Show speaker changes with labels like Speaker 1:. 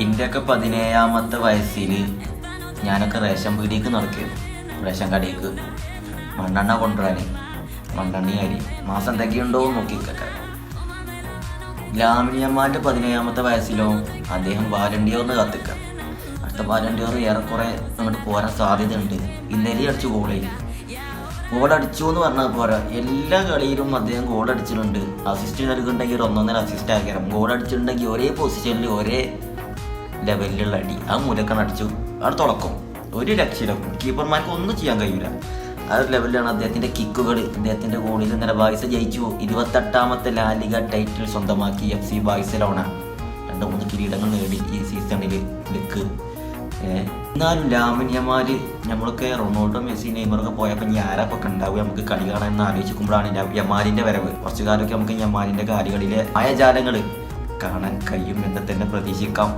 Speaker 1: ഇന്ത്യയൊക്കെ 17-ാമത്തെ വയസ്സിൽ ഞാനൊക്കെ റേഷൻ പീടിയേക്ക് നടക്കുകയായിരുന്നു. റേഷൻ കടയിലേക്ക് മണ്ണെണ്ണ കൊണ്ടുവരാൻ, മണ്ണെണ്ണ അരി മാസം എന്തൊക്കെയുണ്ടോ നോക്കിക്കൊക്കെ. ലാമിനിയമ്മാൻ്റെ 17-ാമത്തെ വയസ്സിലോ അദ്ദേഹം വാലണ്ടിയറിന് കത്തിക്കുക. അടുത്ത വാലണ്ടിയർ ഏറെക്കുറെ അങ്ങോട്ട് പോരാൻ സാധ്യതയുണ്ട്. ഇന്നലെ അടിച്ചു ഗോളടിച്ചു എന്ന് പറഞ്ഞാൽ പോരാ, എല്ലാ കളിയിലും അദ്ദേഹം ഗോളടിച്ചിട്ടുണ്ട്. അസിസ്റ്റ് നൽകുന്നുണ്ടെങ്കിൽ ഒരു 1.5 അസിസ്റ്റ് ആക്കിയാലും, ഗോളടിച്ചിട്ടുണ്ടെങ്കിൽ ഒരേ പൊസിഷനിൽ ഒരേ ലെവലിലുള്ള അടി ആ മൂലക്കാണ് അടിച്ചു. അവിടെ തുറക്കും, ഒരു രക്ഷയില്ല. കീപ്പർമാർക്ക് ഒന്നും ചെയ്യാൻ കഴിയില്ല. ആ ഒരു ലെവലിലാണ് അദ്ദേഹത്തിൻ്റെ കിക്കുകൾ. അദ്ദേഹത്തിൻ്റെ ഗോളിൽ ഇന്നലെ ബാഴ്സ ജയിച്ചു. 28-ാമത്തെ ലാലിഗ ടൈറ്റിൽ സ്വന്തമാക്കി FC ബാഴ്സലോണ. 2-3 കിരീടങ്ങൾ നേടി ഈ സീസണിൽ ലിക്ക്. എന്നാലും ലാമിൻ യമാൽ, നമ്മളൊക്കെ റൊണാൾഡോ, മെസ്സി, നെയ്മറൊക്കെ പോയപ്പോൾ ഇനി ആരൊക്കെ ഉണ്ടാവുക നമുക്ക് കളി കാണാൻ ആലോചിക്കുമ്പോഴാണ് യമാലിൻ്റെ വരവ്. കുറച്ചു കാലമൊക്കെ നമുക്ക് യമാലിൻ്റെ കളികളിലെ മായജാലങ്ങൾ കാണാൻ കഴിയും എന്ന് തന്നെ പ്രതീക്ഷിക്കാം.